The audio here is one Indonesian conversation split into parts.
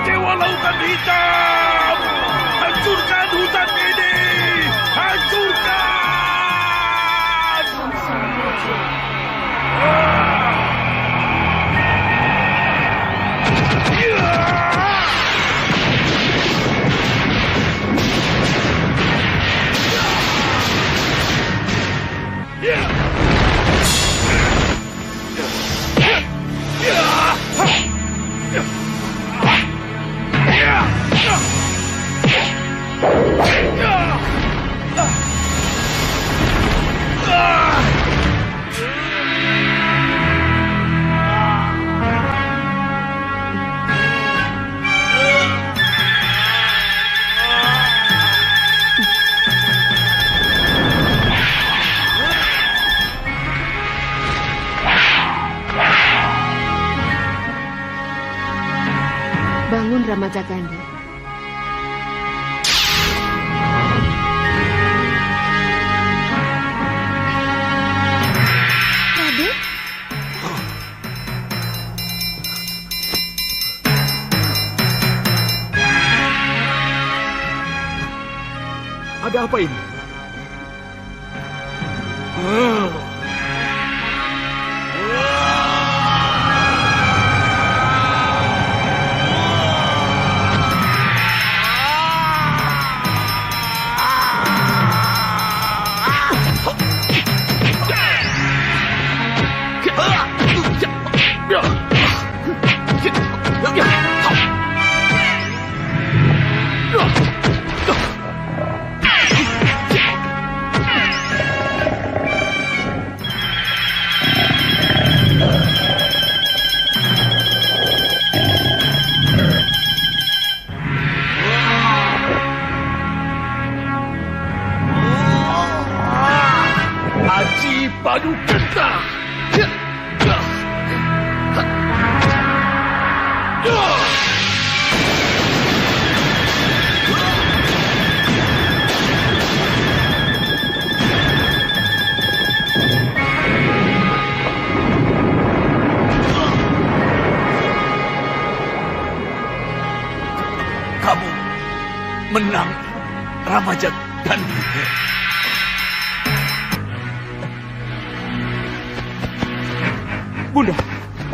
Dewa Lautan Hitam, hancurkan hutan ini, hancurkan! Bangun Ramajagandhi. Raden? Ada apa ini? Aji Padu Genta. Kamu menang, Ramajagandhi.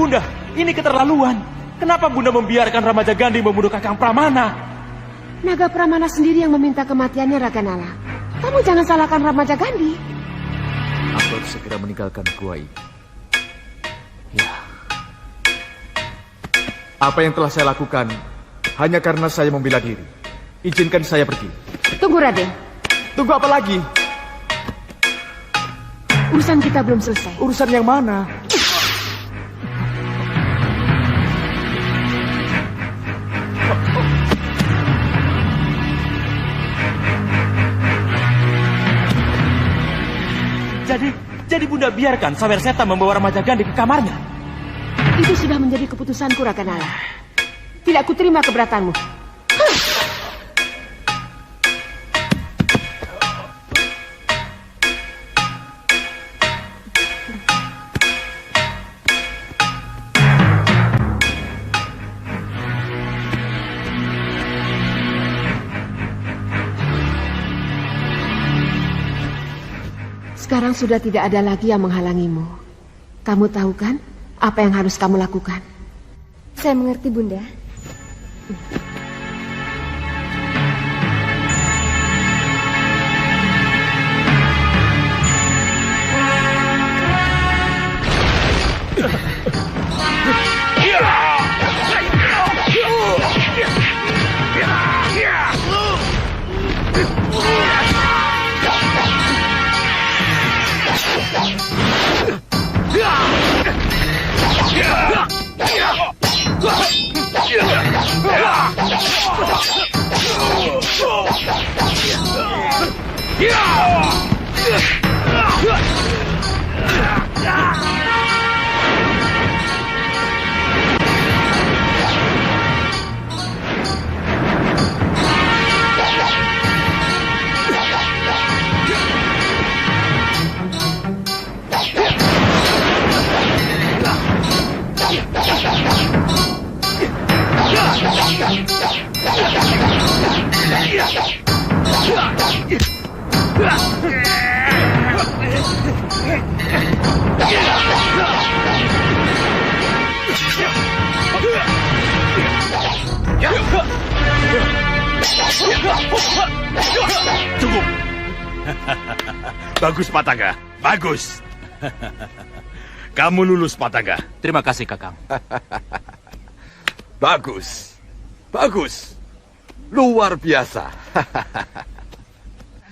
Bunda, ini keterlaluan. Kenapa Bunda membiarkan Ramajagandhi membunuh Kakang Pramana? Naga Pramana sendiri yang meminta kematiannya Raganala. Kamu jangan salahkan Ramajagandhi. Aku harus segera meninggalkan gua ini. Ya. Apa yang telah saya lakukan hanya karena saya membela diri. Izinkan saya pergi. Tunggu Raden. Tunggu apa lagi? Urusan kita belum selesai. Urusan yang mana? Jadi Bunda biarkan Sawer Seta membawa Ramajagandhi ke kamarnya. Itu sudah menjadi keputusanku Raganala. Tidak kuterima keberatanmu. Sekarang sudah tidak ada lagi yang menghalangimu. Kamu tahu kan apa yang harus kamu lakukan? Saya mengerti, Bunda. Cukup. Bagus, Patangga. Bagus. Kamu lulus, Patangga. Terima kasih, Kakang. Bagus. Bagus. Luar biasa.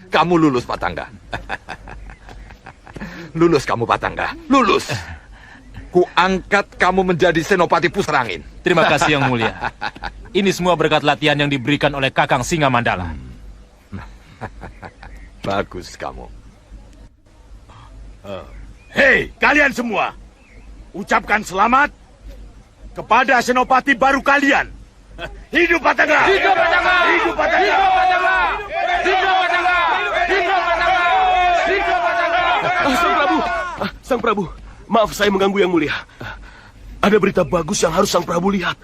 Kamu lulus, Patangga. Lulus kamu, Patangga. Lulus. Ku angkat kamu menjadi Senopati Pusarangin. Terima kasih, Yang Mulia. Ini semua berkat latihan yang diberikan oleh Kakang Singa Mandala. Bagus kamu. Hei, kalian semua. Ucapkan selamat kepada Senopati baru kalian. Hidup Patangga! Hidup Patangga! Hidup Patangga! Hidup Patangga! Hidup Patangga! Hidup Patangga! Hidup Patangga! Sang Prabu, Sang Prabu, maaf saya mengganggu Yang Mulia. Ada berita bagus yang harus Sang Prabu lihat.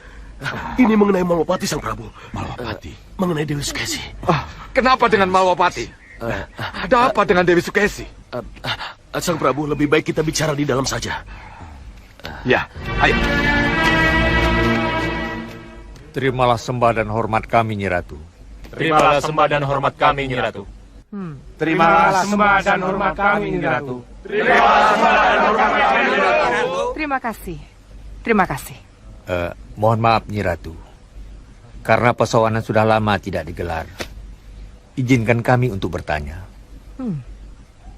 Ini mengenai Malwapati, Sang Prabu. Malwapati? Mengenai Dewi Sukesi. Kenapa dengan Malwapati? Ada apa dengan Dewi Sukesi? Sang Prabu, lebih baik kita bicara di dalam saja. Ya, ayo. Terimalah sembah dan hormat kami, Nyi Ratu. Terimalah sembah dan hormat kami, Nyi Ratu. Terimalah sembah dan hormat kami, Nyi Ratu. Terima kasih. Terima kasih. Mohon maaf, Nyi Ratu. Karena pesawanan sudah lama tidak digelar. Izinkan kami untuk bertanya.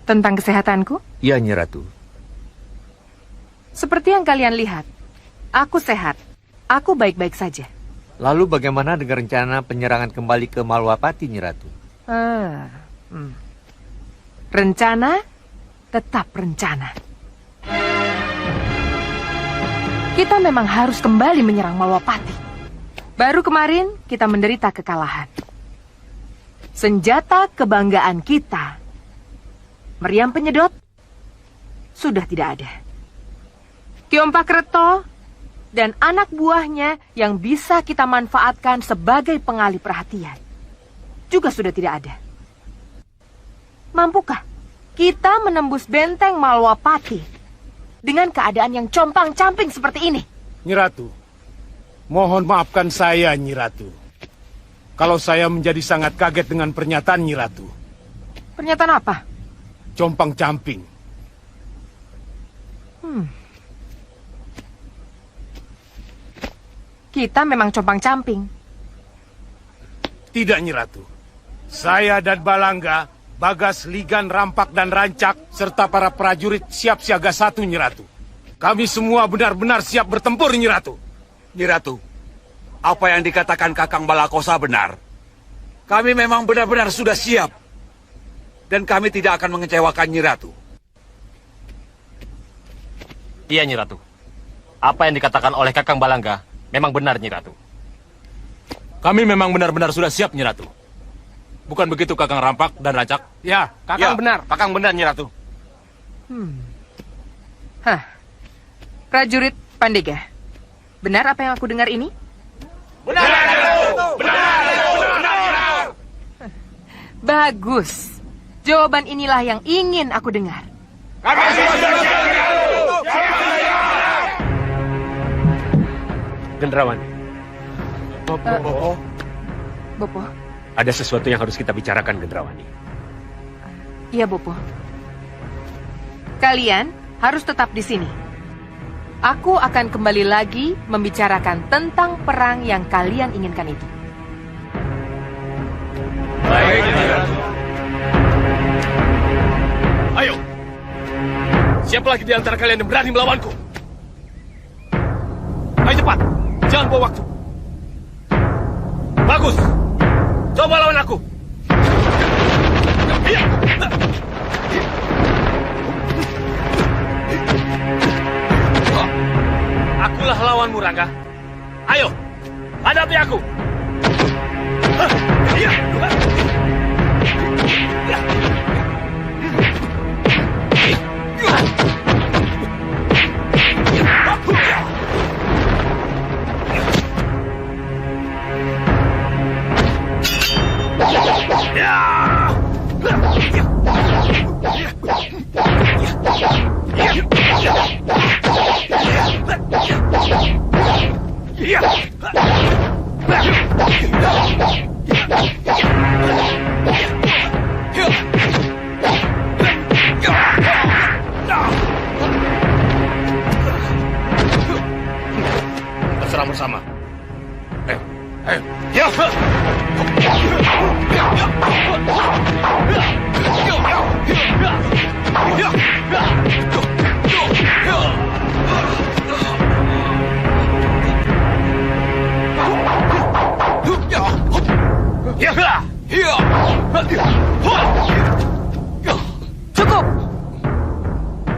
Tentang kesehatanku? Iya, Nyi Ratu. Seperti yang kalian lihat, aku sehat. Aku baik-baik saja. Lalu bagaimana dengan rencana penyerangan kembali ke Malwapati, Nyi Ratu? Rencana tetap rencana. Kita memang harus kembali menyerang Malwapati. Baru kemarin kita menderita kekalahan. Senjata kebanggaan kita, meriam penyedot, sudah tidak ada. Kiompakreto dan anak buahnya yang bisa kita manfaatkan sebagai pengalih perhatian juga sudah tidak ada. Mampukah kita menembus benteng Malwapati dengan keadaan yang compang-camping seperti ini? Nyi Ratu, mohon maafkan saya, Nyi Ratu. Kalau saya menjadi sangat kaget dengan pernyataan Nyi Ratu. Pernyataan apa? Compang-camping. Kita memang compang-camping. Tidak, Nyi Ratu. Saya dan Balangga, Bagas, Ligan, Rampak, dan Rancak, serta para prajurit siap siaga 1, Nyi Ratu. Kami semua benar-benar siap bertempur, Nyi Ratu. Nyi Ratu, apa yang dikatakan Kakang Balakosa benar. Kami memang benar-benar sudah siap. Dan kami tidak akan mengecewakan Nyi Ratu. Iya, Nyi Ratu. Apa yang dikatakan oleh Kakang Balangga memang benar, Nyi Ratu. Kami memang benar-benar sudah siap, Nyi Ratu. Bukan begitu, Kakang Rampak dan Rancak? Ya, Kakang benar. Kakang benar, Nyi Ratu. Prajurit Pandega, benar apa yang aku dengar ini? Benar, Ratu! Benar! Bagus. Jawaban inilah yang ingin aku dengar. Kami sudah siap, Ratu! Gendrawan. Bopo. Ada sesuatu yang harus kita bicarakan, Gendrawani. Iya, Bopo. Kalian harus tetap di sini. Aku akan kembali lagi membicarakan tentang perang yang kalian inginkan itu. Baik, Ratu. Ayo. Siapa lagi di antara kalian yang berani melawanku? Ayo cepat. Jangan buang waktu. Bagus. Coba lawan aku. Akulah lawanmu, Rangga. Ayo, hadapi aku. Serang bersama. Ayo, ayo. Ya. Cukup.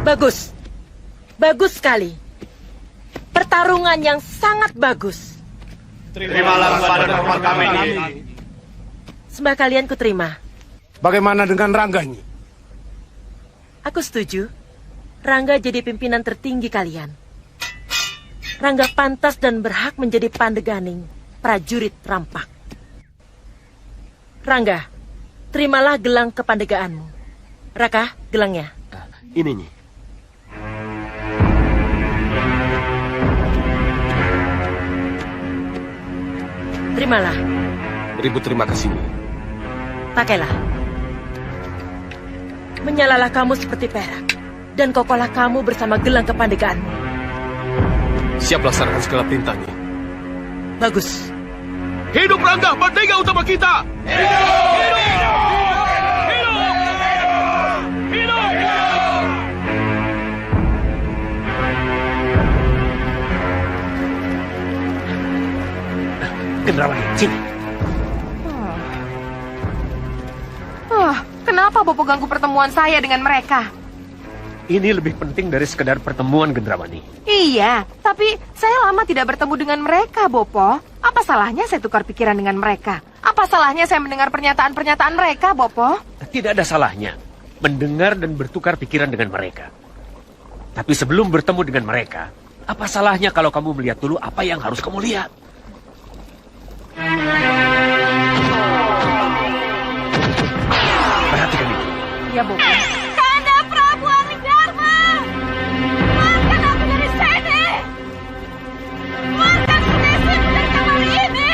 Bagus. Bagus sekali. Pertarungan yang sangat bagus. Terimalah pada hormat kami. Sembah kalian kuterima. Bagaimana dengan Rangga Nyi? Aku setuju. Rangga jadi pimpinan tertinggi kalian. Rangga pantas dan berhak menjadi pandeganing prajurit rampak. Rangga, terimalah gelang kepandegaanmu. Raka, gelangnya. Ini, Nyi. Terimalah. Ribu terima kasih, Nyi. Pakailah. Menyalalah kamu seperti perak. Dan kokohlah kamu bersama gelang kepandegaanmu. Siap laksanakan segala perintah, Nyi. Bagus. Hidup Rangga, Pandega utama kita! Gendrawani, sini. Kenapa Bopo ganggu pertemuan saya dengan mereka? Ini lebih penting dari sekedar pertemuan, Gendrawani. Iya, tapi saya lama tidak bertemu dengan mereka, Bopo. Apa salahnya saya tukar pikiran dengan mereka? Apa salahnya saya mendengar pernyataan-pernyataan mereka, Bopo? Tidak ada salahnya mendengar dan bertukar pikiran dengan mereka. Tapi sebelum bertemu dengan mereka, apa salahnya kalau kamu melihat dulu apa yang harus kamu lihat? Perhatikan itu. Ya, Bopo. Kanda Prabu Anglingdarma! Keluarkan aku dari sini! Keluarkan Sukesi dari kamar ini!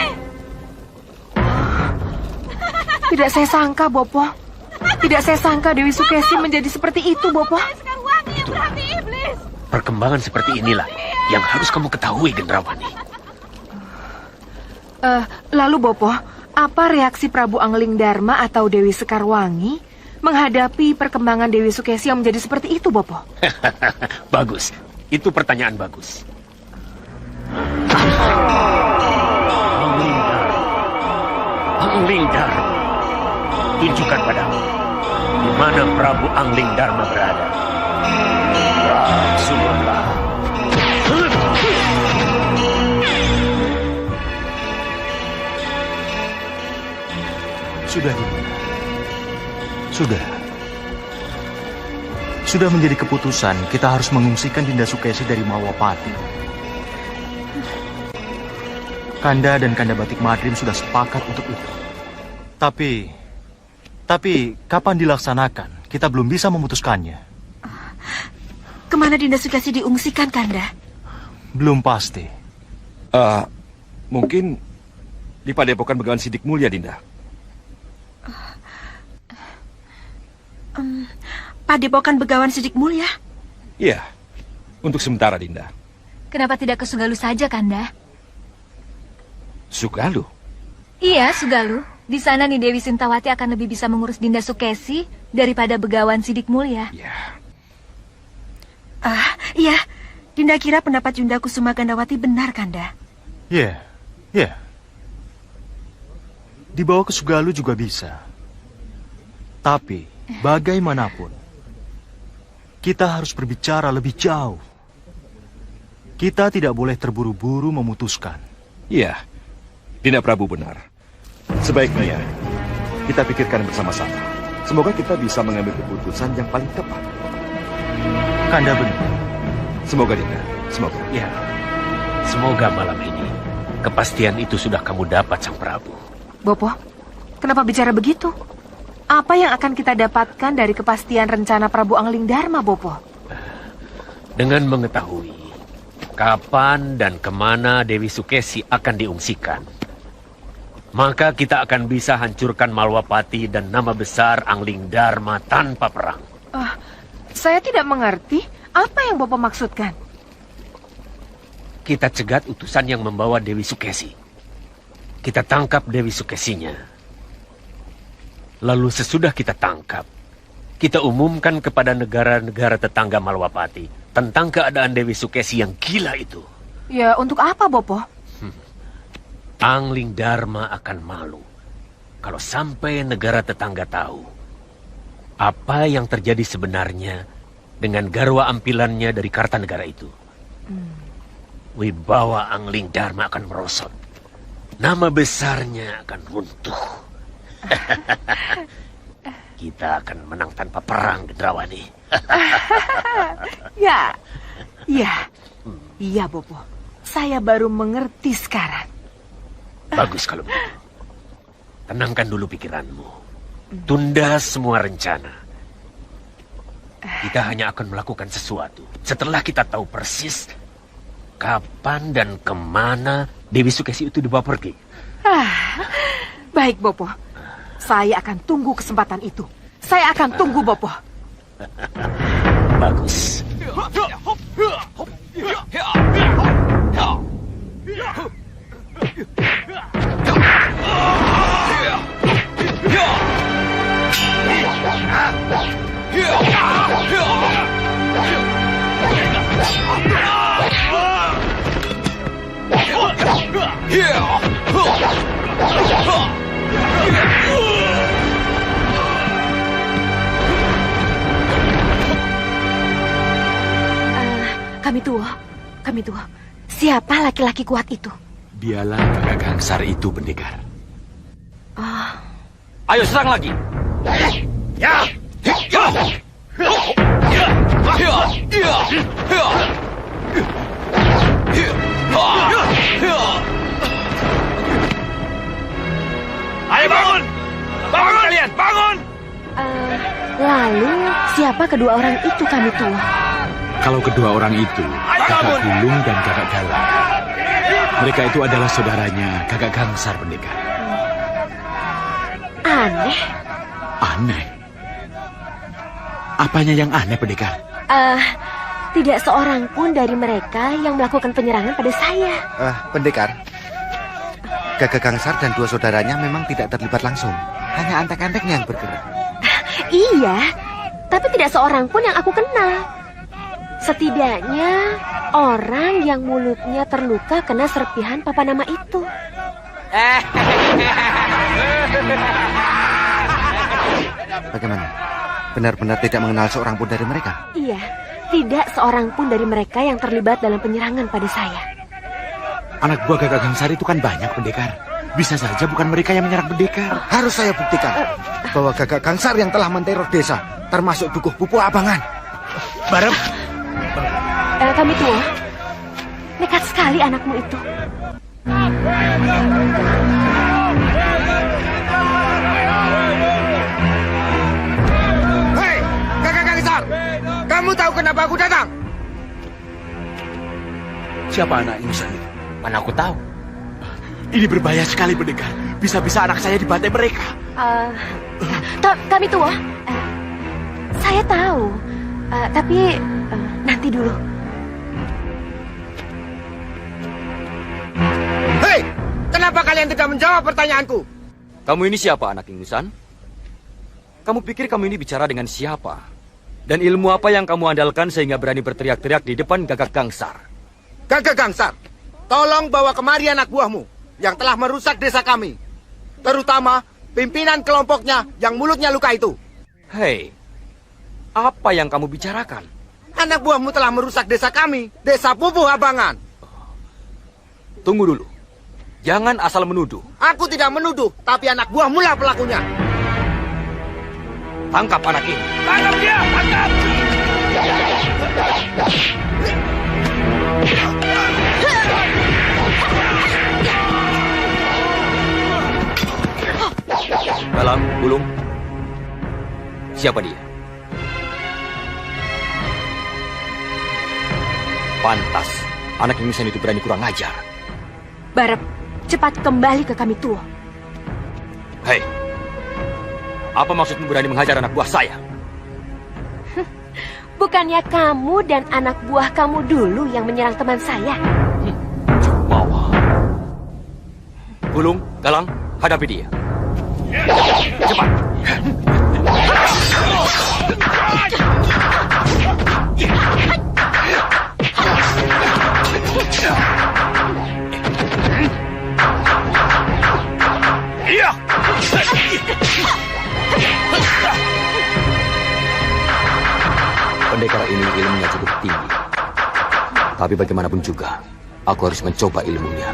Tidak saya sangka, Bopo. Tidak saya sangka Dewi Sukesi menjadi seperti itu, Bopo. Sekarwangi yang berhati iblis! Perkembangan seperti inilah yang harus kamu ketahui, Gendrawani. Lalu, Bopo, apa reaksi Prabu Anglingdarma atau Dewi Sekarwangi menghadapi perkembangan Dewi Sukesi yang menjadi seperti itu, Bopo? Bagus. Itu pertanyaan bagus. Anglingdarma. Tunjukkan padamu di mana Prabu Anglingdarma berada. Sudahlah. Sudah, Dinda. Sudah. Sudah menjadi keputusan kita harus mengungsikan Dinda Sukesi dari Mawapati. Kanda dan Kanda Batik Madrim sudah sepakat untuk itu. Tapi kapan dilaksanakan? Kita belum bisa memutuskannya. Kemana Dinda Sukesi diungsikan, Kanda? Belum pasti. Mungkin di Padepokan Begawan Sidik Mulia, Dinda. Padepokan Begawan Sidik Mulia? Iya, untuk sementara, Dinda. Kenapa tidak ke Sugalu saja, Kanda? Sugalu? Iya, Sugalu. Di sana nih Dewi Sintawati akan lebih bisa mengurus Dinda Sukesi daripada Begawan Sidik Mulia. Iya. Iya. Dinda kira pendapat Yunda Kusuma Gandawati benar, Kanda. Iya. Dibawa ke Sugalu juga bisa. Tapi, bagaimanapun, kita harus berbicara lebih jauh. Kita tidak boleh terburu-buru memutuskan. Iya, Dinda Prabu benar. Sebaiknya kita pikirkan bersama-sama. Semoga kita bisa mengambil keputusan yang paling tepat. Kanda benar. Semoga, Dinda. Semoga. Ya, semoga malam ini kepastian itu sudah kamu dapat, Sang Prabu. Bopo, kenapa bicara begitu? Apa yang akan kita dapatkan dari kepastian rencana Prabu Angling Dharma, Bopo? Dengan mengetahui kapan dan kemana Dewi Sukesi akan diungsikan, maka kita akan bisa hancurkan Malwapati dan nama besar Angling Dharma tanpa perang. Saya tidak mengerti apa yang Bopo maksudkan. Kita cegat utusan yang membawa Dewi Sukesi. Kita tangkap Dewi Sukesinya. Lalu sesudah kita tangkap, kita umumkan kepada negara-negara tetangga Malwapati tentang keadaan Dewi Sukesi yang gila itu. Ya, untuk apa, Bopo? Angling Dharma akan malu kalau sampai negara tetangga tahu apa yang terjadi sebenarnya dengan garwa ampilannya dari Kartanegara itu. Wibawa Angling Dharma akan merosot. Nama besarnya akan runtuh. Kita akan menang tanpa perang, Gendrawani. Iya, Bopo. Saya baru mengerti sekarang. Bagus kalau begitu. Tenangkan dulu pikiranmu. Tunda semua rencana. Kita hanya akan melakukan sesuatu setelah kita tahu persis kapan dan kemana Dewi Sukesi itu dibawa pergi. Baik, Bopo. Saya akan tunggu kesempatan itu. Saya akan tunggu, Bopo. Bagus. Kami tua. Siapa laki-laki kuat itu? Dialah kakak Gangsar itu, Pendekar. Ayo serang lagi. Ya! Ayo bangun! Bangun kalian! Bangun! Lalu, siapa kedua orang itu, kami tua? Kalau kedua orang itu, kakak Gulung dan kakak Galang. Mereka itu adalah saudaranya kakak Gangsar, Pendekar. Aneh. Aneh? Apanya yang aneh, Pendekar? Tidak seorang pun dari mereka yang melakukan penyerangan pada saya. Pendekar, Kakak Gangsar dan dua saudaranya memang tidak terlibat langsung. Hanya antek-anteknya yang bergerak. Iya, tapi tidak seorang pun yang aku kenal. Setidaknya orang yang mulutnya terluka kena serpihan papa nama itu. Bagaimana? Benar-benar tidak mengenal seorang pun dari mereka? Iya, tidak seorang pun dari mereka yang terlibat dalam penyerangan pada saya. Anak buah kakak Gangsar itu kan banyak, Pendekar. Bisa saja bukan mereka yang menyerang Pendekar. Harus saya buktikan bahwa kakak Gangsar yang telah menteror desa, termasuk Dukuh Pupu Abangan. Barem. Kami tua, nekat sekali anakmu itu. Hei, kakak Gangsar, kamu tahu kenapa aku datang? Siapa anak ingusan itu? Mana aku tahu. Ini berbahaya sekali, Pendekar. Bisa-bisa anak saya dibantai mereka. Kami tua, saya tahu, tapi nanti dulu. Hei, kenapa kalian tidak menjawab pertanyaanku? Kamu ini siapa, anak ingusan? Kamu pikir kamu ini bicara dengan siapa? Dan ilmu apa yang kamu andalkan sehingga berani berteriak-teriak di depan Gagak Gangsar? Gagak Gangsar, tolong bawa kemari anak buahmu yang telah merusak desa kami. Terutama pimpinan kelompoknya yang mulutnya luka itu. Hei, apa yang kamu bicarakan? Anak buahmu telah merusak desa kami, desa Pupuh Abangan. Tunggu dulu. Jangan asal menuduh. Aku tidak menuduh, tapi anak buahmu lah pelakunya. Tangkap anak ini. Tangkap dia! Tangkap! Galang, Gulung. Siapa dia? Pantas. Anak ingusan itu berani kurang ajar. Barep, cepat kembali ke kami tua. Hei, apa maksudmu berani menghajar anak buah saya? Bukannya kamu dan anak buah kamu dulu yang menyerang teman saya? Jumawa. Gulung, Galang, hadapi dia. Cepat. Iya. Pendekar ini ilmunya cukup tinggi. Tapi bagaimanapun juga, aku harus mencoba ilmunya.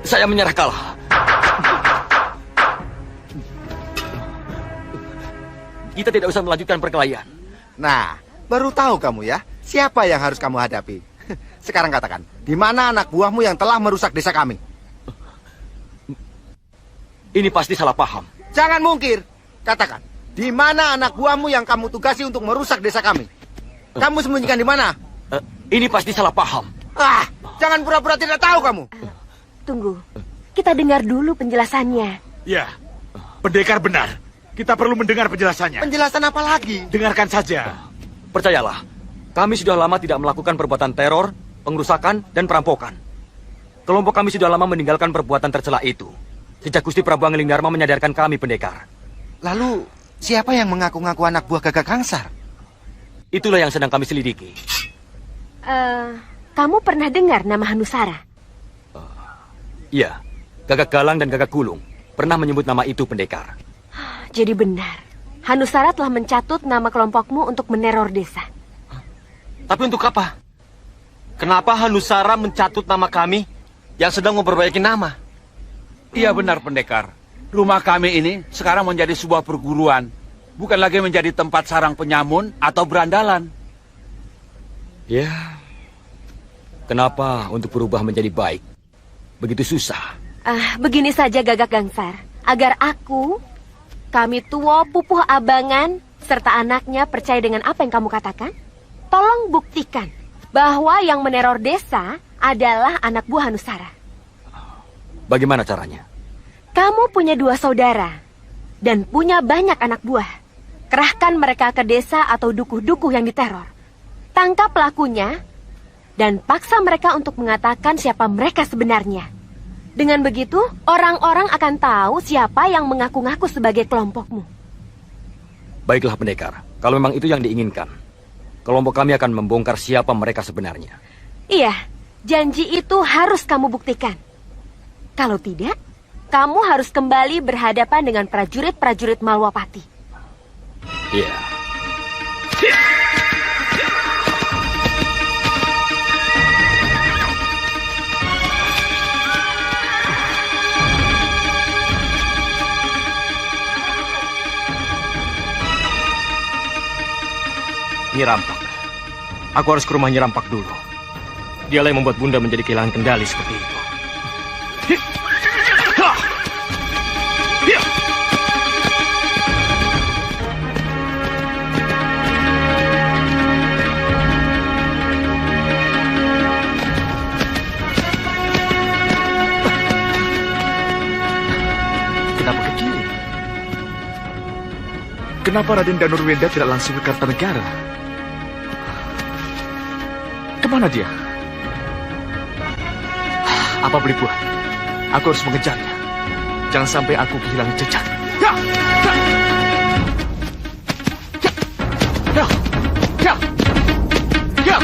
Saya menyerah kalah. Kita tidak usah melanjutkan perkelahian. Nah, baru tahu kamu ya, siapa yang harus kamu hadapi. Sekarang katakan, di mana anak buahmu yang telah merusak desa kami? Ini pasti salah paham. Jangan mungkir. Katakan, di mana anak buahmu yang kamu tugasi untuk merusak desa kami? Kamu sembunyikan di mana? Ini pasti salah paham. Ah, jangan pura-pura tidak tahu kamu. Tunggu, kita dengar dulu penjelasannya. Ya, pendekar benar. Kita perlu mendengar penjelasannya. Penjelasan apa lagi? Dengarkan saja. Percayalah, kami sudah lama tidak melakukan perbuatan teror, pengerusakan, dan perampokan. Kelompok kami sudah lama meninggalkan perbuatan tercela itu. Sejak Gusti Prabu Angling Dharma menyadarkan kami pendekar. Lalu, siapa yang mengaku-ngaku anak buah Gagak Gangsar? Itulah yang sedang kami selidiki. Kamu pernah dengar nama Hanusara? Iya, Gagak Galang dan Gagak Gulung pernah menyebut nama itu pendekar. Jadi benar, Hanusara telah mencatut nama kelompokmu untuk meneror desa. Tapi untuk apa? Kenapa Hanusara mencatut nama kami yang sedang memperbaiki nama? Iya benar pendekar. Rumah kami ini sekarang menjadi sebuah perguruan. Bukan lagi menjadi tempat sarang penyamun atau berandalan. Ya, kenapa untuk berubah menjadi baik begitu susah? Begini saja Gagak Gangsar. Agar kami tua Pupuh Abangan, serta anaknya percaya dengan apa yang kamu katakan, tolong buktikan bahwa yang meneror desa adalah anak buah Hanusara. Bagaimana caranya? Kamu punya 2 saudara dan punya banyak anak buah. Kerahkan mereka ke desa atau dukuh-dukuh yang diteror. Tangkap pelakunya dan paksa mereka untuk mengatakan siapa mereka sebenarnya. Dengan begitu, orang-orang akan tahu siapa yang mengaku-ngaku sebagai kelompokmu. Baiklah pendekar, kalau memang itu yang diinginkan, kelompok kami akan membongkar siapa mereka sebenarnya. Iya, janji itu harus kamu buktikan. Kalau tidak, kamu harus kembali berhadapan dengan prajurit-prajurit Malwapati. Iya. Nyi Rampak. Aku harus ke rumah Nyi Rampak dulu. Dialah yang membuat Bunda menjadi kehilangan kendali seperti itu. kenapa Raden Danurwenda tidak langsung ke Kartanegara? Kemana dia? Apa boleh buat? Aku harus mengejarnya. Jangan sampai aku kehilangan jejak. Ya! Ya! Ya! Ya!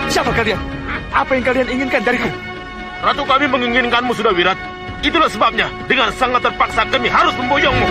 Siapa kalian? Apa yang kalian inginkan dariku? Ratu, kami menginginkanmu sudah, Wirat. Itulah sebabnya dengan sangat terpaksa kami harus memboyongmu.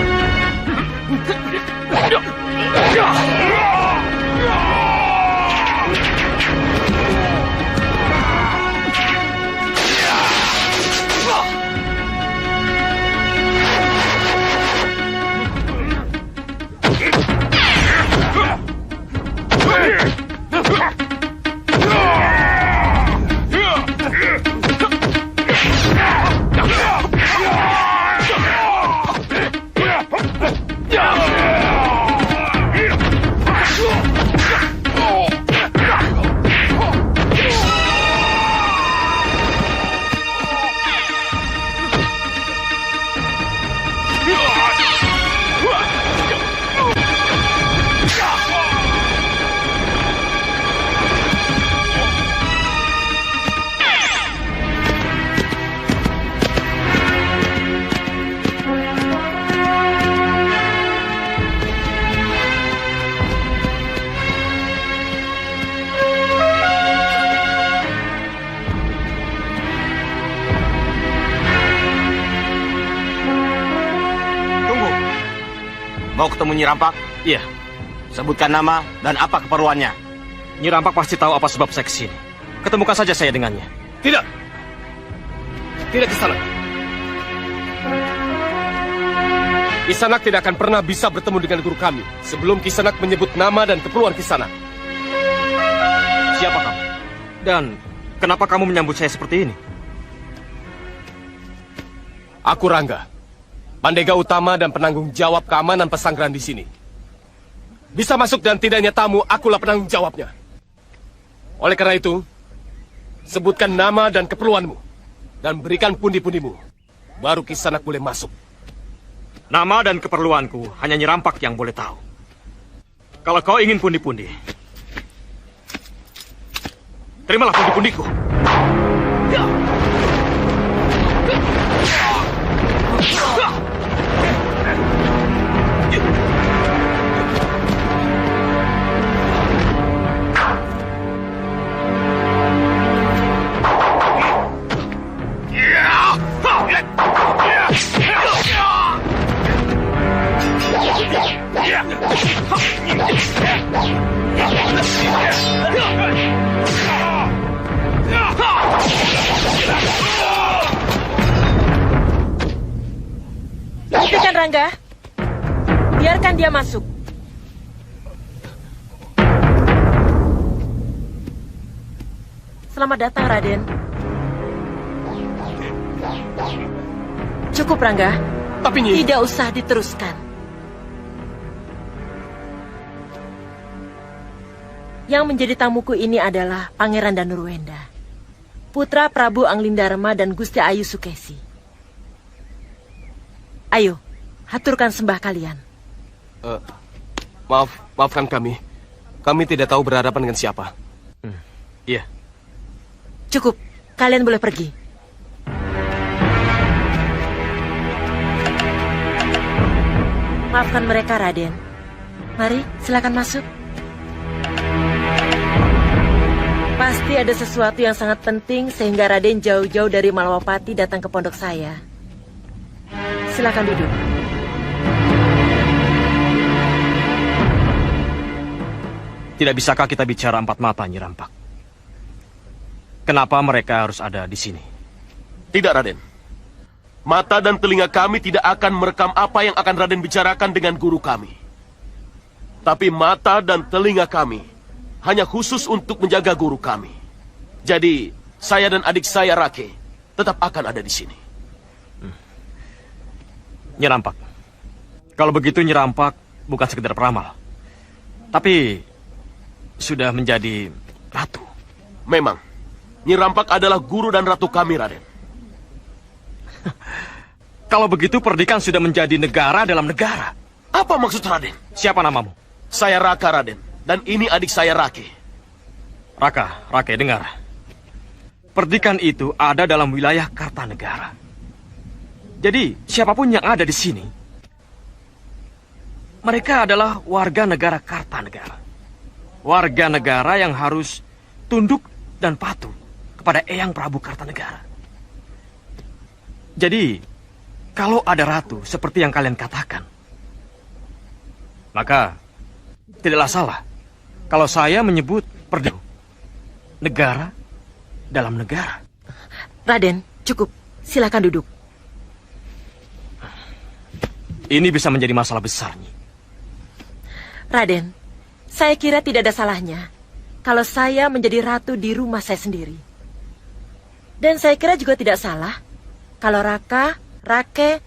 Mau ketemu Nyi Rampak? Iya. Sebutkan nama dan apa keperluannya. Nyi Rampak pasti tahu apa sebab saya kesini. Ketemukan saja saya dengannya. Tidak. Tidak, Kisanak. Kisanak tidak akan pernah bisa bertemu dengan guru kami sebelum Kisanak menyebut nama dan keperluan Kisanak. Siapa kamu? Dan kenapa kamu menyambut saya seperti ini? Aku Rangga, Pandega utama dan penanggung jawab keamanan pesanggrahan di sini. Bisa masuk dan tidaknya tamu, akulah penanggung jawabnya. Oleh karena itu, sebutkan nama dan keperluanmu dan berikan pundi-pundimu. Baru Kisanak boleh masuk. Nama dan keperluanku hanya Nyi Rampak yang boleh tahu. Kalau kau ingin pundi-pundi, terimalah pundi-pundiku. Hentikan Rangga. Biarkan dia masuk. Selamat datang, Raden. Cukup, Rangga. Tapi Nyi... Tidak usah diteruskan. Yang menjadi tamuku ini adalah Pangeran Danurwenda, putra Prabu Anglingdarma dan Gusti Ayu Sukesi. Ayo, haturkan sembah kalian. Maafkan kami. Kami tidak tahu berhadapan dengan siapa. Iya. Cukup, kalian boleh pergi. Maafkan mereka, Raden. Mari, silakan masuk. Pasti ada sesuatu yang sangat penting sehingga Raden jauh-jauh dari Malwapati datang ke pondok saya. Silakan duduk. Tidak bisakah kita bicara empat mata, Nyi Rampak? Kenapa mereka harus ada di sini? Tidak, Raden. Mata dan telinga kami tidak akan merekam apa yang akan Raden bicarakan dengan guru kami. Tapi mata dan telinga kami hanya khusus untuk menjaga guru kami. Jadi, saya dan adik saya Rake tetap akan ada di sini. Nyi Rampak, kalau begitu Nyi Rampak bukan sekedar peramal, tapi sudah menjadi ratu. Memang, Nyi Rampak adalah guru dan ratu kami, Raden. Kalau begitu Perdikan sudah menjadi negara dalam negara. Apa maksud Raden? Siapa namamu? Saya Raka, Raden. Dan ini adik saya Rake. Rake, dengar. Perdikan itu ada dalam wilayah Kartanegara. Jadi, siapapun yang ada di sini, mereka adalah warga negara Kartanegara. Warga negara yang harus tunduk dan patuh kepada Eyang Prabu Kartanegara. Jadi, kalau ada ratu seperti yang kalian katakan, maka tidaklah salah kalau saya menyebut Perdikan negara dalam negara. Raden, cukup. Silakan duduk. Ini bisa menjadi masalah besar, Nyi. Raden, saya kira tidak ada salahnya kalau saya menjadi ratu di rumah saya sendiri. Dan saya kira juga tidak salah kalau Raka, Rake,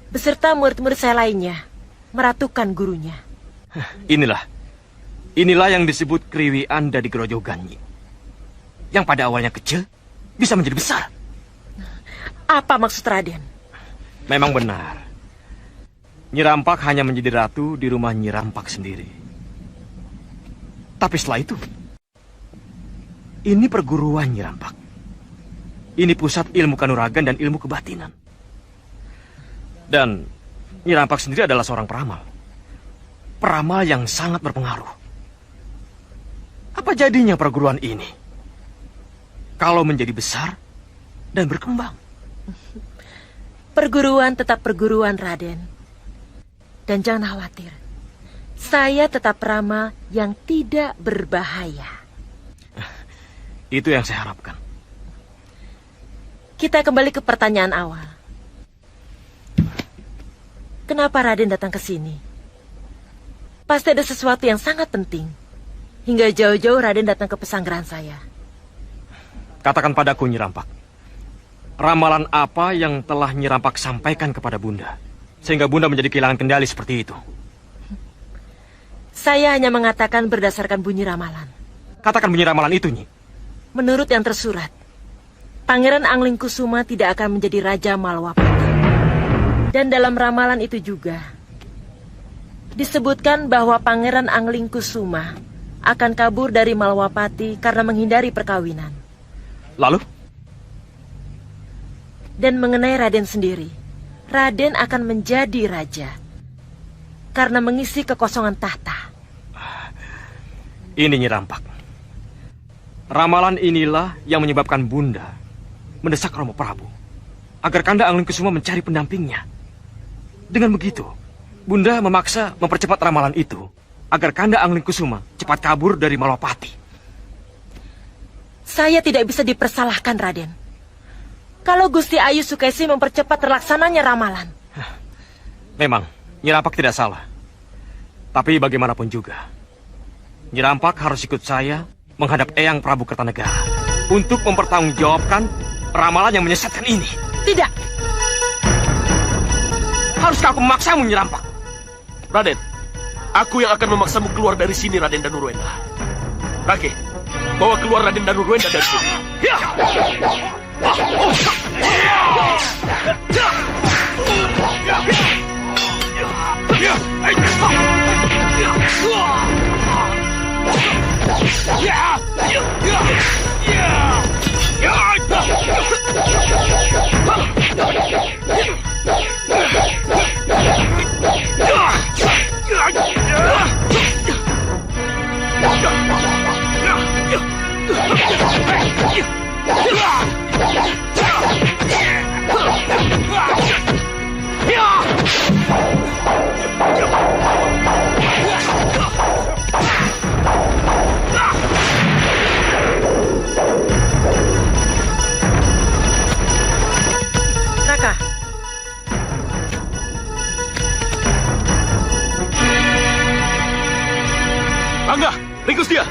beserta murid-murid saya lainnya meratukan gurunya. Inilah yang disebut Kriwian dari Grojogan, Nyi. Yang pada awalnya kecil bisa menjadi besar. Apa maksud Raden? Memang benar. Nyi Rampak hanya menjadi ratu di rumah Nyi Rampak sendiri. Tapi setelah itu, ini perguruan Nyi Rampak. Ini pusat ilmu kanuragan dan ilmu kebatinan. Dan Nyi Rampak sendiri adalah seorang peramal. Peramal yang sangat berpengaruh. Apa jadinya perguruan ini kalau menjadi besar dan berkembang? Perguruan tetap perguruan, Raden. Dan jangan khawatir, saya tetap peramal yang tidak berbahaya. Itu yang saya harapkan. Kita kembali ke pertanyaan awal. Kenapa Raden datang ke sini? Pasti ada sesuatu yang sangat penting. Hingga jauh-jauh Raden datang ke pesanggrahan saya. Katakan padaku, Nyi Rampak. Ramalan apa yang telah Nyi Rampak sampaikan kepada Bunda, sehingga Bunda menjadi kehilangan kendali seperti itu? Saya hanya mengatakan berdasarkan bunyi ramalan. Katakan bunyi ramalan itu, Nyi. Menurut yang tersurat, Pangeran Anglingkusuma tidak akan menjadi Raja Malwapati. Dan dalam ramalan itu juga disebutkan bahwa Pangeran Anglingkusuma akan kabur dari Malwapati karena menghindari perkawinan. Lalu? Dan mengenai Raden sendiri, Raden akan menjadi raja karena mengisi kekosongan tahta. Ini Nyi Rampak. Ramalan inilah yang menyebabkan Bunda mendesak Romo Prabu agar Kanda Anglingkusuma mencari pendampingnya. Dengan begitu, Bunda memaksa mempercepat ramalan itu agar Kanda Anglingkusuma cepat kabur dari Malwapati. Saya tidak bisa dipersalahkan, Raden. Kalau Gusti Ayu Sukesi mempercepat terlaksananya ramalan. Memang, Nyi Rampak tidak salah. Tapi bagaimanapun juga, Nyi Rampak harus ikut saya menghadap Eyang Prabu Kertanegara untuk mempertanggungjawabkan ramalan yang menyesatkan ini. Tidak. Haruskah aku memaksamu, Nyi Rampak? Raden, aku yang akan memaksamu keluar dari sini, Raden Danurwenda. Rake, bawa keluar Raden Danurwenda dari sini. Ya! Ringkus dia!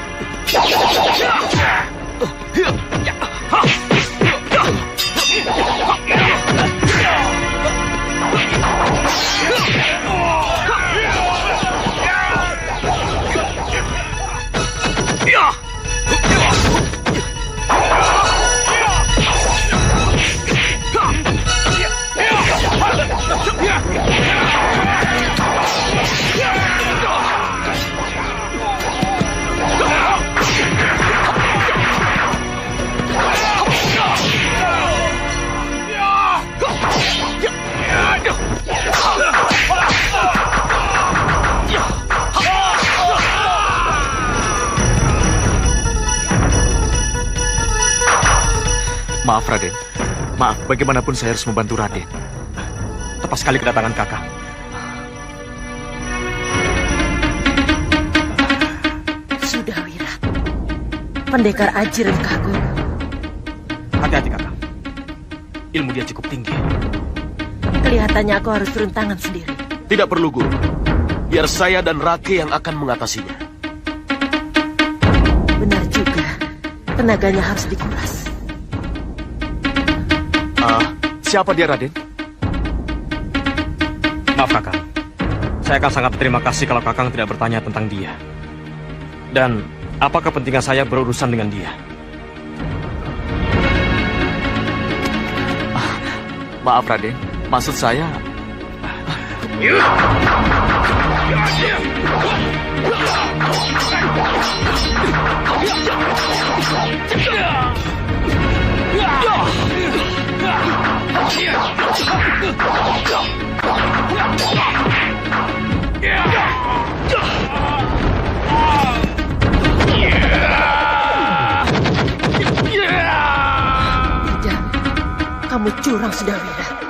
Maaf, Raden. Maaf, bagaimanapun saya harus membantu Raden. Tepat sekali kedatangan kakak. Sudah, Wirat. Pendekar Aji Rengkagoro. Hati-hati kakak. Ilmu dia cukup tinggi. Kelihatannya aku harus turun tangan sendiri. Tidak perlu, Guru. Biar saya dan Rake yang akan mengatasinya. Benar juga. Tenaganya harus dikuras. Siapa dia, Raden? Maaf kakak. Saya akan sangat berterima kasih kalau kakak tidak bertanya tentang dia. Dan apa kepentingan saya berurusan dengan dia? Maaf, Raden. Maksud saya... Tidak, kamu curang sudah, Wirat.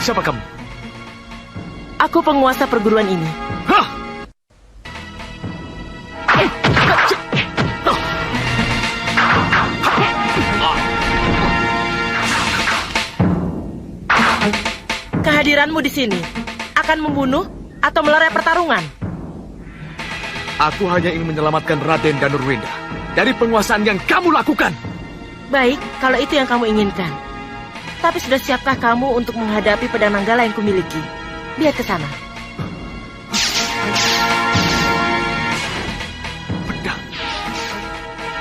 Siapa kamu? Aku penguasa perguruan ini. Hah? Kehadiranmu di sini akan membunuh atau melerai pertarungan? Aku hanya ingin menyelamatkan Raden Danurwenda dari penguasaan yang kamu lakukan. Baik, kalau itu yang kamu inginkan. Tapi sudah siapkah kamu untuk menghadapi pedang Nanggala yang kumiliki? Lihat ke sana.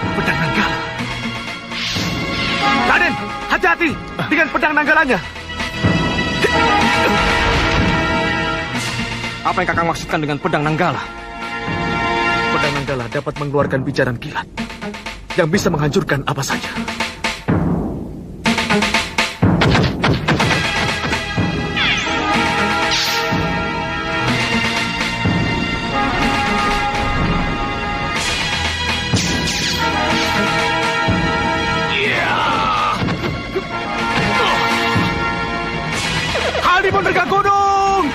Pedang Nanggala. Raden, hati-hati dengan pedang Nanggalanya. Apa yang kakak maksudkan dengan pedang Nanggala? Pedang Nanggala dapat mengeluarkan bijaran kilat yang bisa menghancurkan apa saja. Pendekar gunung!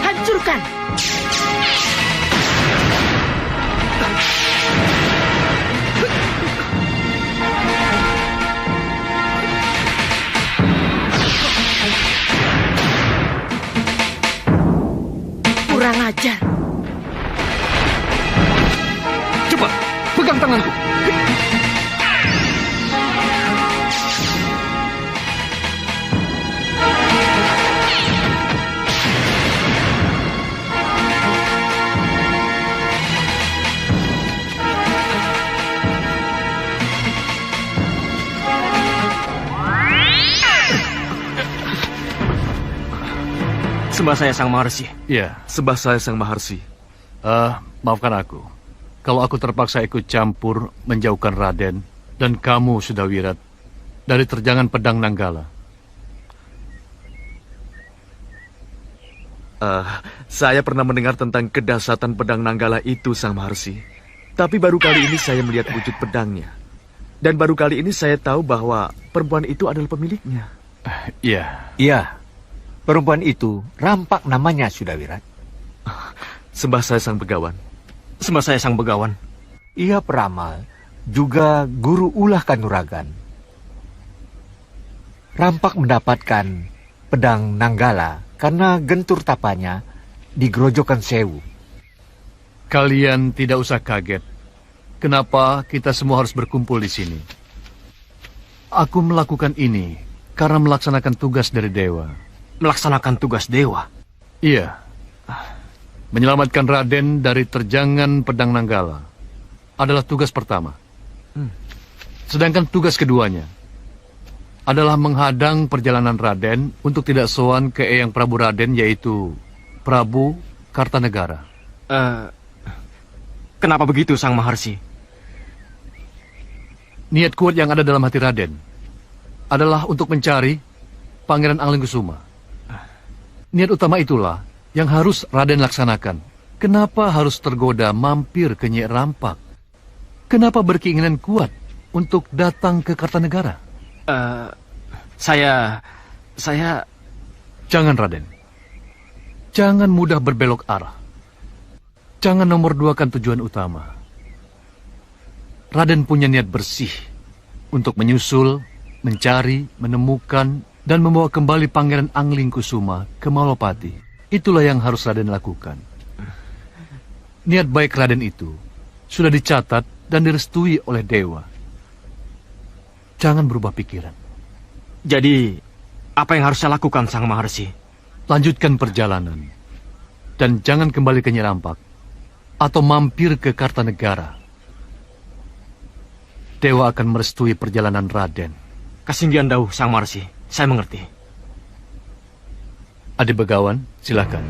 Hancurkan! Kurang ajar. Cepat, pegang tanganku. Sembah saya Sang Maharsi. Iya, sembah saya Sang Maharsi. Maafkan aku. Kalau aku terpaksa ikut campur menjauhkan Raden dan kamu, Sudawirat, dari terjangan pedang Nanggala. Saya pernah mendengar tentang kedahsyatan pedang Nanggala itu, Sang Maharsi. Tapi baru kali ini saya melihat wujud pedangnya. Dan baru kali ini saya tahu bahwa perempuan itu adalah pemiliknya. Iya. Iya. Perempuan itu Rampak namanya, Sudawirat. Sembah saya Sang Begawan. Sembah saya Sang Begawan. Ia peramal, juga guru ulah kanuragan. Rampak mendapatkan pedang Nanggala karena gentur tapanya di Grojogan Sewu. Kalian tidak usah kaget. Kenapa kita semua harus berkumpul di sini? Aku melakukan ini karena melaksanakan tugas dari dewa. Melaksanakan tugas dewa? Iya. Menyelamatkan Raden dari terjangan pedang Nanggala adalah tugas pertama. Sedangkan tugas keduanya adalah menghadang perjalanan Raden untuk tidak sowan ke Eyang Prabu Raden, yaitu Prabu Kartanegara. Kenapa begitu, Sang Maharsi? Niat kuat yang ada dalam hati Raden adalah untuk mencari Pangeran Anglingkusuma. Niat utama itulah yang harus Raden laksanakan. Kenapa harus tergoda mampir ke Nyai Rampak? Kenapa berkeinginan kuat untuk datang ke Kartanegara? Saya... Jangan, Raden. Jangan mudah berbelok arah. Jangan nomor duakan tujuan utama. Raden punya niat bersih untuk menyusul, mencari, menemukan, dan membawa kembali Pangeran Anglingkusuma ke Malopati. Itulah yang harus Raden lakukan. Niat baik Raden itu sudah dicatat dan direstui oleh dewa. Jangan berubah pikiran. Jadi, apa yang harus saya lakukan, Sang Maharsi? Lanjutkan perjalanan. Dan jangan kembali ke Nyai Rampak atau mampir ke Kartanegara. Dewa akan merestui perjalanan Raden. Kasinggihan Dawuh, Sang Maharsi. Saya mengerti. Adi Begawan, silakan.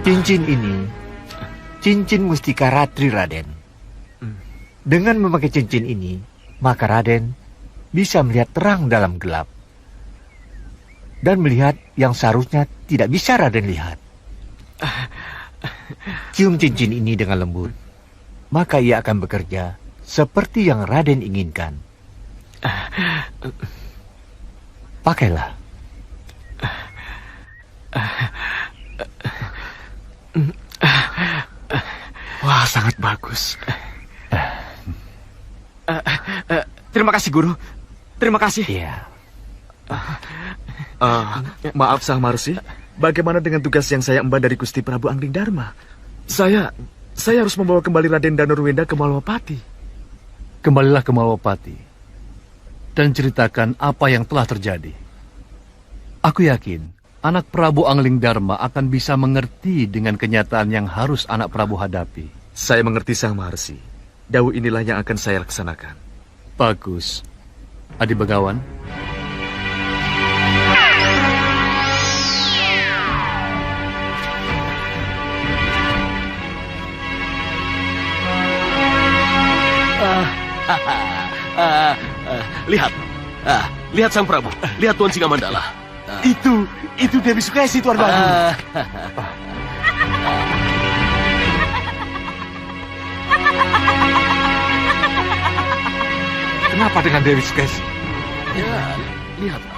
Cincin ini, cincin Mustika Ratri, Raden. Dengan memakai cincin ini, maka Raden bisa melihat terang dalam gelap. Dan melihat yang seharusnya tidak bisa Raden lihat. Cium cincin ini dengan lembut, maka ia akan bekerja seperti yang Raden inginkan. Pakailah. Wah, sangat bagus. Terima kasih, Guru. Terima kasih. Iya. Maaf, Sang Maharsi. Bagaimana dengan tugas yang saya emban dari Gusti Prabu Anglingdarma? Saya harus membawa kembali Raden Danurwenda ke Malwapati. Kembalilah ke Malwapati dan ceritakan apa yang telah terjadi. Aku yakin anak Prabu Anglingdarma akan bisa mengerti dengan kenyataan yang harus anak Prabu hadapi. Saya mengerti, Sang Maharsi. Dawuh inilah yang akan saya laksanakan. Bagus. Adi Begawan. Lihat. Lihat Sang Prabu. Lihat Tuan Singamandala. Itu Dewi Sukesi, Tuan Bagu. Kenapa dengan Dewi Sukesi? Ya, lihatlah.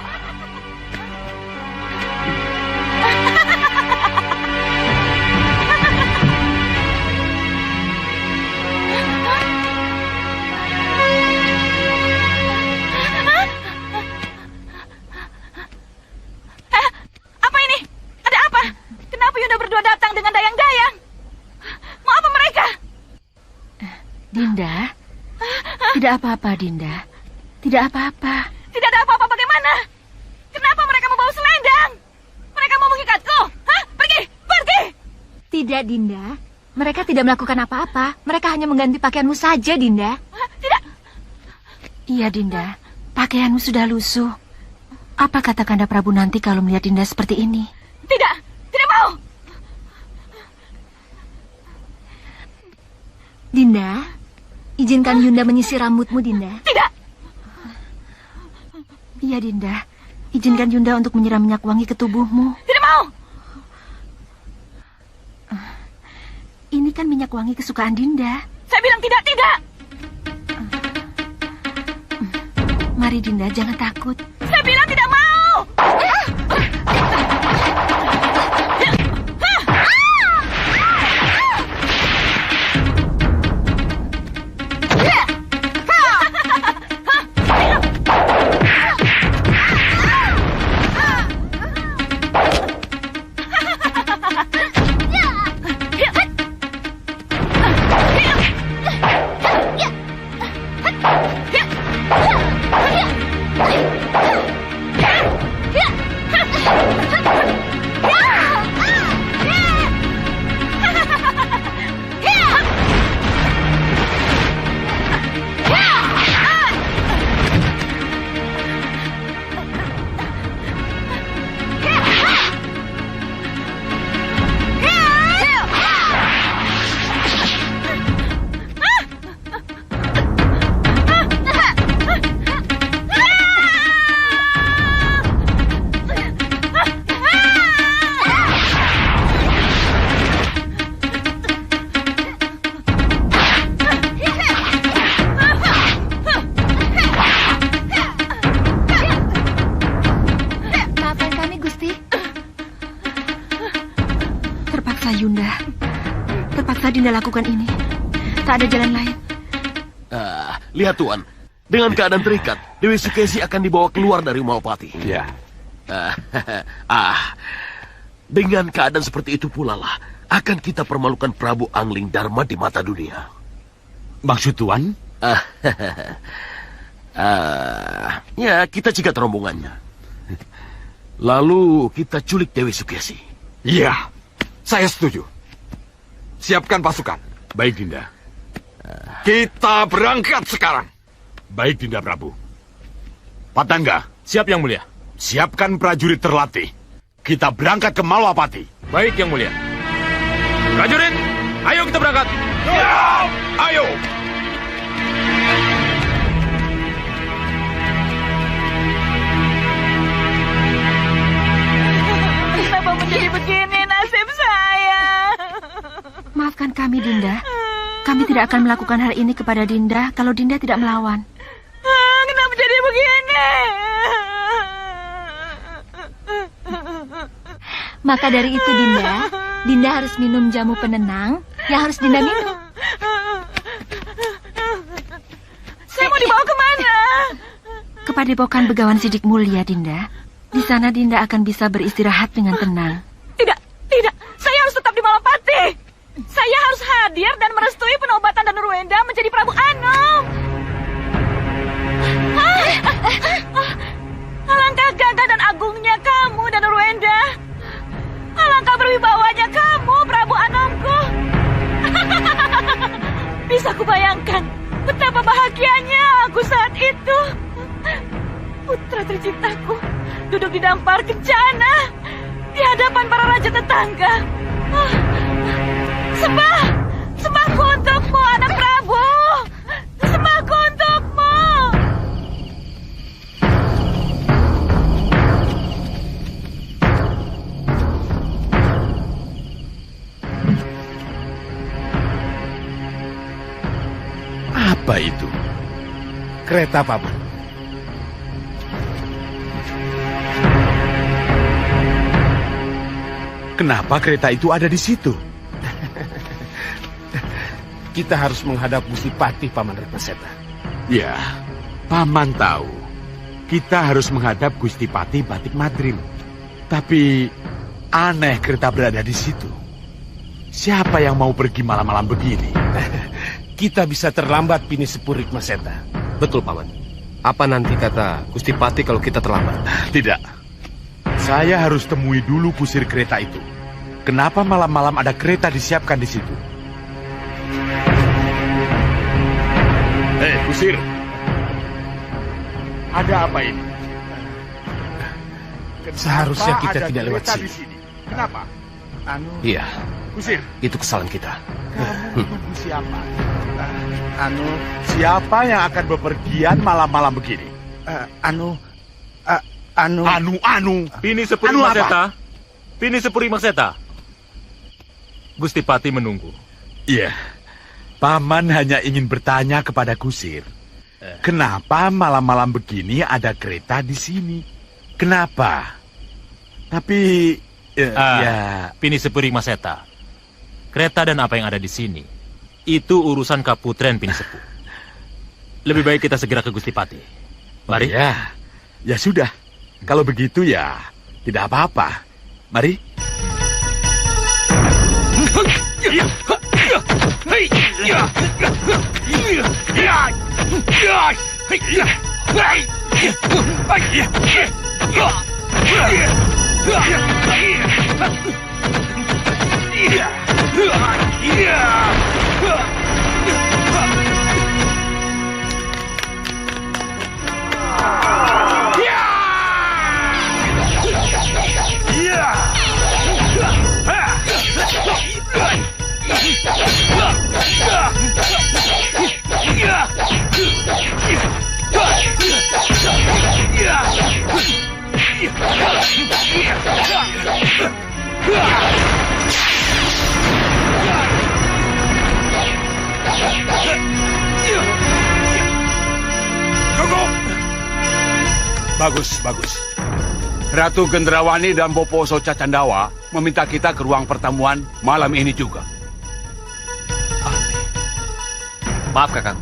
Apa ini? Ada apa? Kenapa Yunda berdua datang dengan dayang-dayang? Mau apa mereka? Dinda, tidak apa-apa, Dinda. Tidak apa-apa. Tidak ada apa-apa bagaimana? Kenapa mereka membawa selendang? Mereka mau mengikatku? Hah? Pergi! Pergi! Tidak, Dinda. Mereka tidak melakukan apa-apa. Mereka hanya mengganti pakaianmu saja, Dinda. Tidak. Iya, Dinda. Pakaianmu sudah lusuh. Apa kata Kanda Prabu nanti kalau melihat Dinda seperti ini? Tidak, tidak mau. Dinda, izinkan Yunda menyisir rambutmu, Dinda. Tidak. Iya, Dinda. Izinkan Yunda untuk menyiram minyak wangi ke tubuhmu. Tidak mau. Ini kan minyak wangi kesukaan Dinda. Saya bilang tidak, tidak. Mari, Dinda, jangan takut. Saya bilang tidak mau. Yunda. Terpaksa Dinda lakukan ini. Tak ada jalan lain. Lihat Tuan, dengan keadaan terikat, Dewi Sukesi akan dibawa keluar dari Malapati. Ya. Dengan keadaan seperti itu pula lah, akan kita permalukan Prabu Angling Dharma di mata dunia. Maksud Tuan? Ya, kita cegat rombongannya. Lalu kita culik Dewi Sukesi. Iya. Saya setuju. Siapkan pasukan. Baik, Dinda. Kita berangkat sekarang. Baik, Dinda Prabu. Patangga. Siap, Yang Mulia. Siapkan prajurit terlatih. Kita berangkat ke Malapati. Baik, Yang Mulia. Prajurit, ayo kita berangkat. Siap! Ayo! Kenapa menjadi begini nasib saya? Maafkan kami, Dinda. Kami tidak akan melakukan hal ini kepada Dinda kalau Dinda tidak melawan. Kenapa jadi begini? Maka dari itu, Dinda harus minum jamu penenang yang harus Dinda minum. Saya mau dibawa kemana? Ke Padepokan Begawan Sidik Mulia, Dinda. Di sana Dinda akan bisa beristirahat dengan tenang. Tidak, tidak. Saya harus tetap di Malapati. Saya harus hadir dan merestui penobatan Danuruenda menjadi Prabu Anom. Alangkah gagah dan agungnya kamu, Danuruenda. Alangkah berwibawanya kamu, Prabu Anomku. Bisa kubayangkan betapa bahagianya aku saat itu. Putra tercintaku duduk di dampar kencana di hadapan para raja tetangga. Sembahku untukmu, anak Prabu. Sembahku untukmu. Apa itu? Kereta Paman. Kenapa kereta itu ada di situ? Kita harus menghadap Gusti Patih, Paman Retnaseta. Ya, Paman tahu. Kita harus menghadap Gusti Patih Batik Madrim. Tapi aneh kereta berada di situ. Siapa yang mau pergi malam-malam begini? Kita bisa terlambat, Pini Sepur Retnaseta. Betul, Paman. Apa nanti kata Gusti Patih kalau kita terlambat? Tidak. Saya harus temui dulu kusir kereta itu. Kenapa malam-malam ada kereta disiapkan di situ? Kusir. Ada apa ini? Seharusnya Kenapa kita ada tidak lewat kereta sini. di sini. Kenapa? Iya, Kusir, itu kesalahan kita. kamu tunggu siapa? Siapa yang akan bepergian malam-malam begini? Anu. Pini Sepuri Anu apa? Maseta. Pini Sepuri Maseta. Gusti Pati menunggu. Iya. Paman hanya ingin bertanya kepada Kusir. Kenapa malam-malam begini ada kereta di sini? Kenapa? Tapi ya, Pini Sepuri Maseta. Kereta dan apa yang ada di sini itu urusan Kaputren Pini Sepu. Lebih baik kita segera ke Gusti Pati. Mari. Ya, ya sudah. Kalau begitu ya tidak apa-apa. Mari. Bagus, bagus. Ratu Gendrawani dan Boposo Cacandawa meminta kita ke ruang pertemuan malam ini juga. Maaf, Kakang.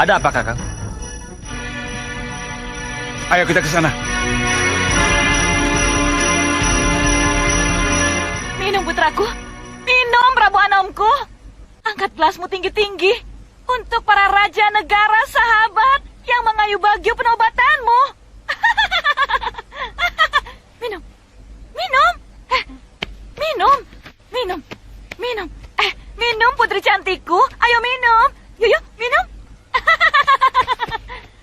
Ada apa, Kakang? Ayo kita ke sana. Minum, putraku. Minum, Prabu Anomku. Angkat gelasmu tinggi-tinggi untuk para raja negara sahabat yang mengayu bagio penobatanmu. Minum. Minum. Minum. Minum. Minum. Minum, putri cantikku. Ayo minum. Yuk, minum.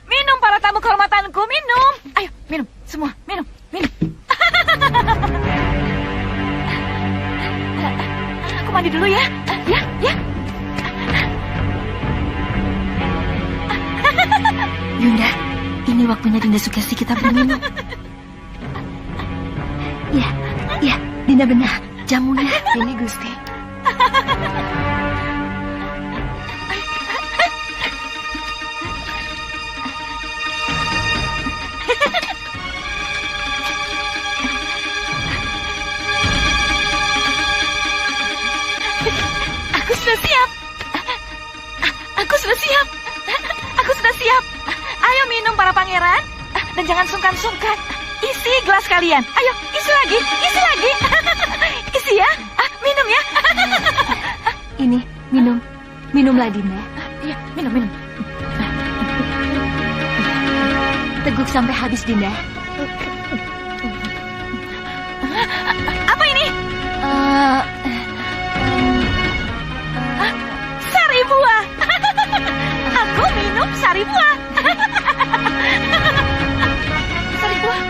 Minum, para tamu kehormatanku. Minum. Ayo, minum. Semua, minum. Minum. Aku mandi dulu ya. Ya. Yunda, ini waktunya Dinda Sukesi kita berminum. Ya, Dinda benar. Jamunya. Ini Gusti. Aku sudah siap. Aku sudah siap. Aku sudah siap. Ayo minum para pangeran. Dan jangan sungkan-sungkan. Isi gelas kalian. Ayo, isi lagi. Isi lagi. Isi ya. Minum ya. Ini, minum. Minumlah, Dinda. Iya, minum. Teguk sampai habis, Dinda. Apa ini? Sari buah. Aku minum sari buah. Sari buah.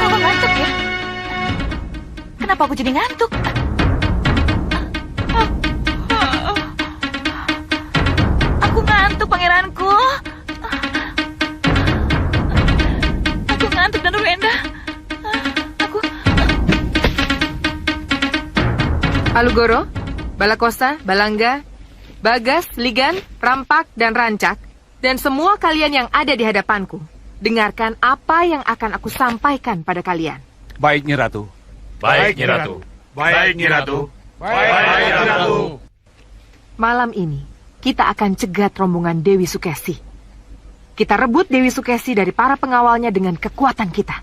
Kok ngantuk ya? Kenapa aku jadi ngantuk? Aku ngantuk, pangeranku. Aku ngantuk, dan Ruenda. Alugoro, Balakosa, Balangga, Bagas, Ligan, Rampak, dan Rancak, dan semua kalian yang ada di hadapanku, dengarkan apa yang akan aku sampaikan pada kalian. Baik, Nyi Ratu. Baik, Nyi Ratu. Baik, Nyi Ratu. Baik, Nyi Ratu. Malam ini, kita akan cegat rombongan Dewi Sukesi. Kita rebut Dewi Sukesi dari para pengawalnya dengan kekuatan kita.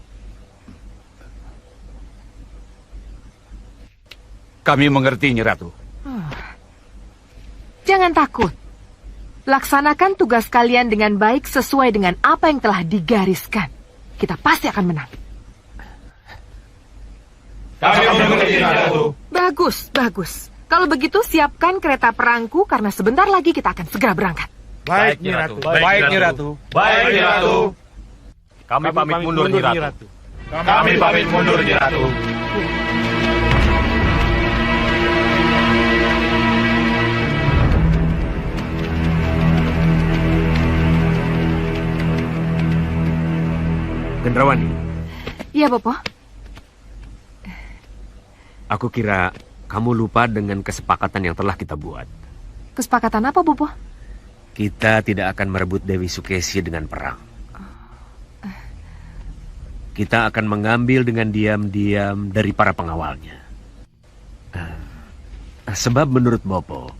Kami mengerti, Nyi Ratu. Jangan takut. Laksanakan tugas kalian dengan baik sesuai dengan apa yang telah digariskan. Kita pasti akan menang. Kami mengerti, Nyi Ratu. Bagus, bagus. Kalau begitu, siapkan kereta perangku karena sebentar lagi kita akan segera berangkat. Baik, Nyi Ratu. Baik, Nyi Ratu. Baik, Nyi Ratu. Kami pamit mundur, Nyi Ratu. Kami pamit mundur, Nyi Ratu. Gendrawani, Iya, Bopo. aku kira kamu lupa dengan kesepakatan yang telah kita buat. Kesepakatan apa, Bopo? Kita tidak akan merebut Dewi Sukesi dengan perang. Kita akan mengambil dengan diam-diam dari para pengawalnya. Sebab menurut Bopo,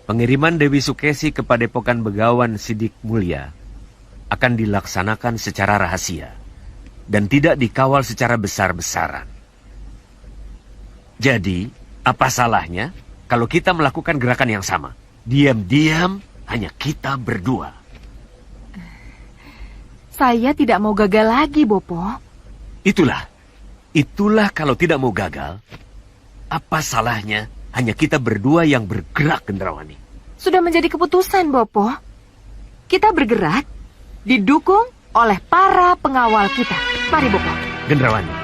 pengiriman Dewi Sukesi ke Padepokan Begawan Sidik Mulia akan dilaksanakan secara rahasia dan tidak dikawal secara besar-besaran. Jadi, apa salahnya kalau kita melakukan gerakan yang sama? Diam-diam hanya kita berdua. Saya tidak mau gagal lagi, Bopo. Itulah kalau tidak mau gagal, apa salahnya hanya kita berdua yang bergerak, Gendrawani? Sudah menjadi keputusan, Bopo. Kita bergerak, didukung oleh para pengawal kita. Mari, Bopo. Gendrawani.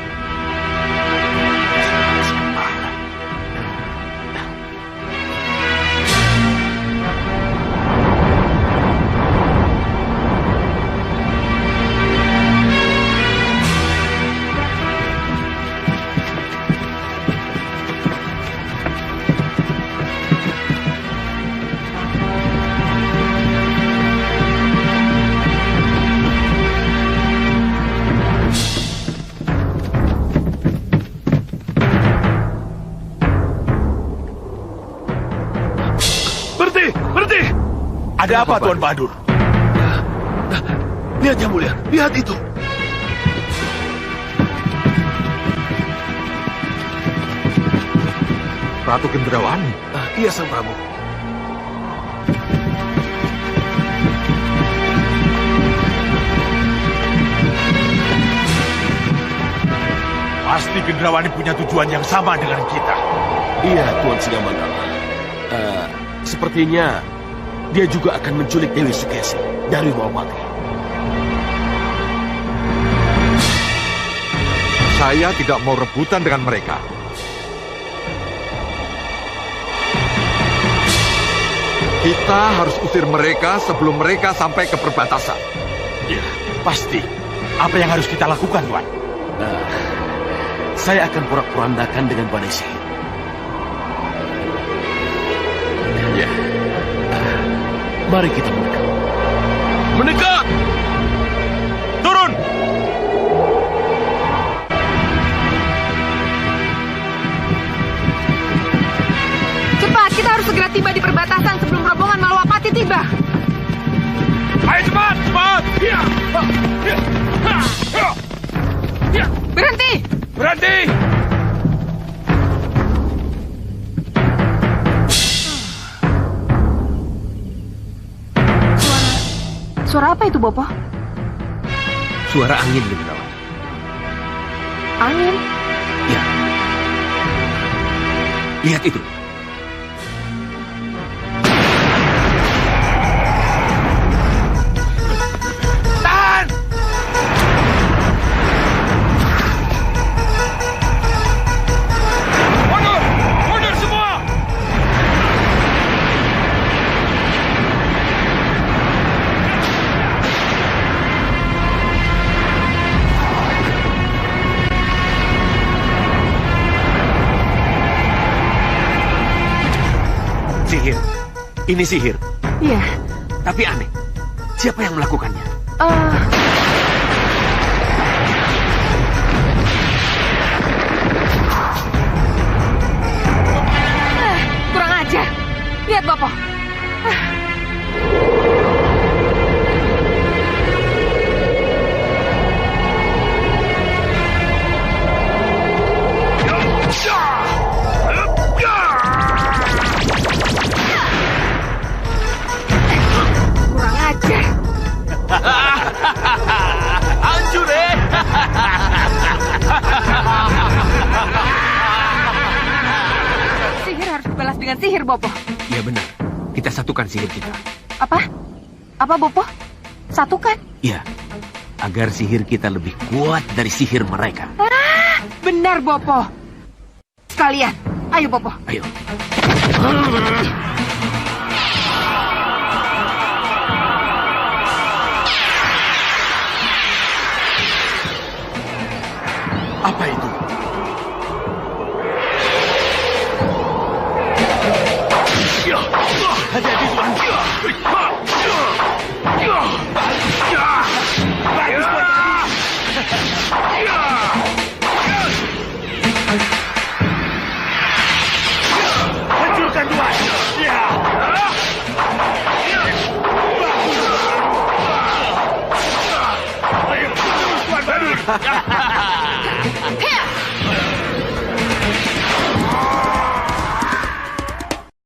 Berhenti! Ada apa, Tuan Bahadur? Lihat yang mulia, lihat itu. Ratu Gendrawani. Iya, Sang Prabu. Pasti Gendrawani punya tujuan yang sama dengan kita. Iya, Tuan Singamangala. Sepertinya dia juga akan menculik Dewi Sukesi dari Malapati. Saya tidak mau rebutan dengan mereka. Kita harus usir mereka sebelum mereka sampai ke perbatasan. Ya, pasti. Apa yang harus kita lakukan, Tuan? Saya akan porak-porandakan dengan badai sihir. Ya. Mari kita mendekat. Mendekat! Turun! Cepat, kita harus segera tiba di perbatasan sebelum rombongan Malwapati tiba. Ayo cepat, cepat! Berhenti! Berhenti! Suara apa itu, Bopo? Suara angin, Gendrawani. Angin? Ya. Lihat itu. Tahan! Mundur! Mundur semua! Sihir. Ini sihir. Iya. Tapi aneh. Siapa yang melakukannya? Kurang ajar. Lihat, Bopo. Kurang ajar. Hancur, Sihir harus dibalas Bopo? Ya benar. Kita satukan sihir kita. Apa? Apa, Bopo? Satukan? Ya, agar sihir kita lebih kuat dari sihir mereka. Benar, Bopo. Sekalian, ayo, Bopo. Ayo. Apa itu? Hati-hati, Tuan. Bagus, hancurkan, Tuan. Tuan Badut.